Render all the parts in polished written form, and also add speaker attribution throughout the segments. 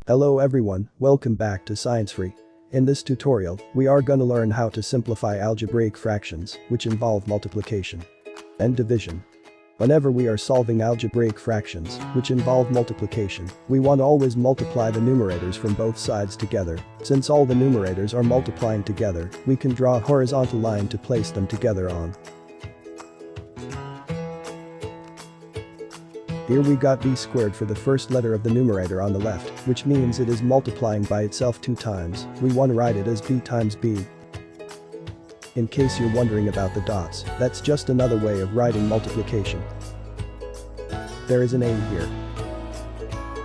Speaker 1: Hello everyone, welcome back to Science Free. In this tutorial, we are gonna learn how to simplify algebraic fractions, which involve multiplication and division. Whenever we are solving algebraic fractions, which involve multiplication, we want to always multiply the numerators from both sides together. Since all the numerators are multiplying together, we can draw a horizontal line to place them together on. Here we got b squared for the first letter of the numerator on the left, which means it is multiplying by itself 2 times. We want to write it as b times b. In case you're wondering about the dots, that's just another way of writing multiplication. There is an a here.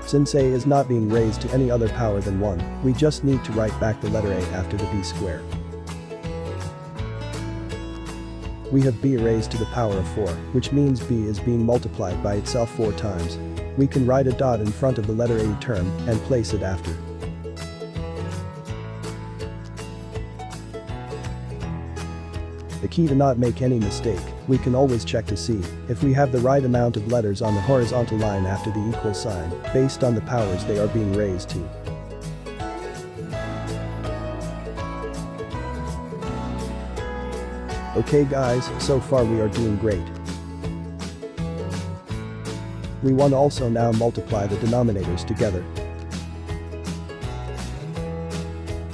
Speaker 1: Since a is not being raised to any other power than 1, we just need to write back the letter a after the b squared. We have b raised to the power of 4, which means b is being multiplied by itself 4 times. We can write a dot in front of the letter a term and place it after. The key to not make any mistake, we can always check to see if we have the right amount of letters on the horizontal line after the equal sign, based on the powers they are being raised to. Okay guys, so far we are doing great. We want to also now multiply the denominators together.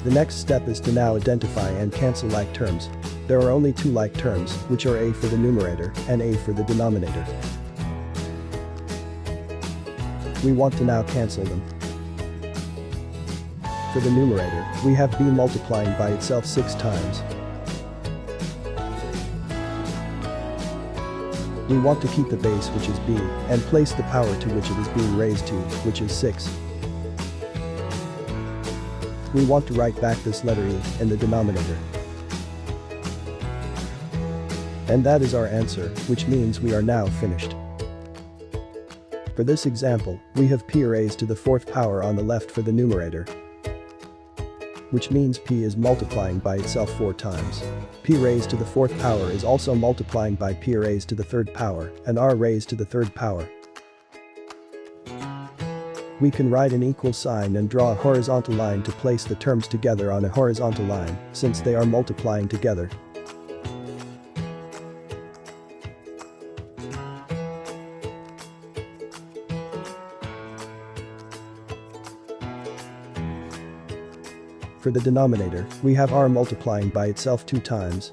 Speaker 1: The next step is to now identify and cancel like terms. There are only 2 like terms, which are a for the numerator and a for the denominator. We want to now cancel them. For the numerator, we have b multiplying by itself 6 times. We want to keep the base, which is b, and place the power to which it is being raised to, which is 6. We want to write back this letter e in the denominator. And that is our answer, which means we are now finished. For this example, we have p raised to the 4th power on the left for the numerator, which means p is multiplying by itself 4 times. P raised to the 4th power is also multiplying by p raised to the 3rd power and r raised to the 3rd power. We can write an equal sign and draw a horizontal line to place the terms together on a horizontal line, since they are multiplying together. For the denominator, we have r multiplying by itself 2 times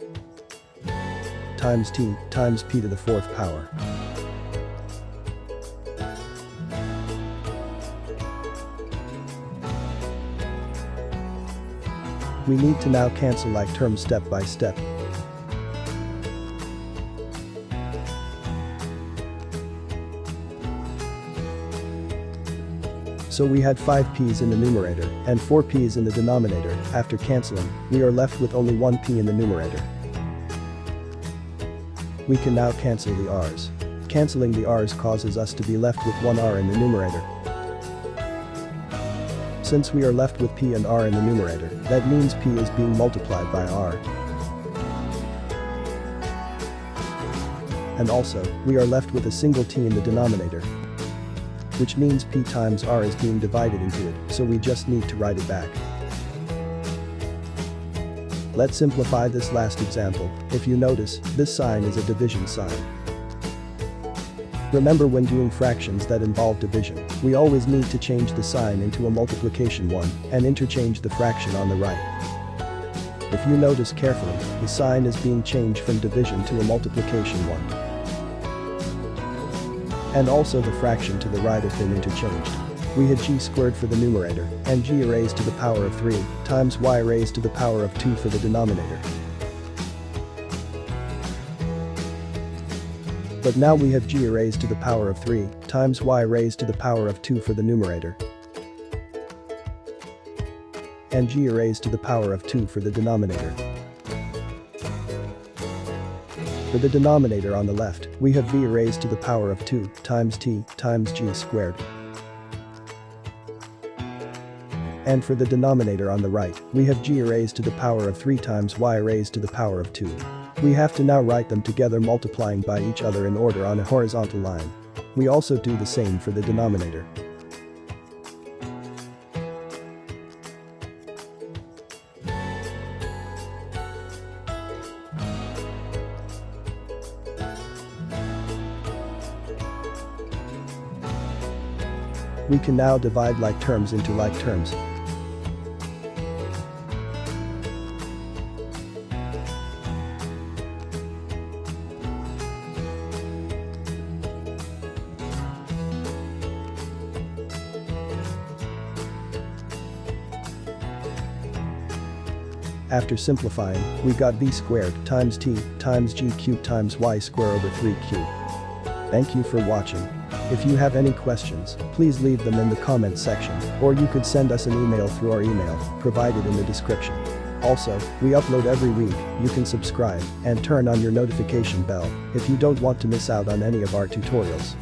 Speaker 1: t times p to the 4th power. We need to now cancel like terms step by step. So we had 5 p's in the numerator and 4 p's in the denominator. After cancelling, we are left with only 1 p in the numerator. We can now cancel the r's. Cancelling the r's causes us to be left with 1 r in the numerator. Since we are left with p and r in the numerator, that means p is being multiplied by r. And also, we are left with a single t in the denominator, which means p times r is being divided into it, so we just need to write it back. Let's simplify this last example. If you notice, this sign is a division sign. Remember, when doing fractions that involve division, we always need to change the sign into a multiplication one and interchange the fraction on the right. If you notice carefully, the sign is being changed from division to a multiplication one. And also the fraction to the right have been interchanged. We had g squared for the numerator and g raised to the power of 3 times y raised to the power of 2 for the denominator. But now we have g raised to the power of 3 times y raised to the power of 2 for the numerator, and g raised to the power of 2 for the denominator. For the denominator on the left, we have v raised to the power of 2 times t times g squared. And for the denominator on the right, we have g raised to the power of 3 times y raised to the power of 2. We have to now write them together multiplying by each other in order on a horizontal line. We also do the same for the denominator. We can now divide like terms into like terms. After simplifying, we got v squared times t times g cubed times y square over 3q. Thank you for watching. If you have any questions, please leave them in the comments section, or you could send us an email through our email, provided in the description. Also, we upload every week. You can subscribe and turn on your notification bell if you don't want to miss out on any of our tutorials.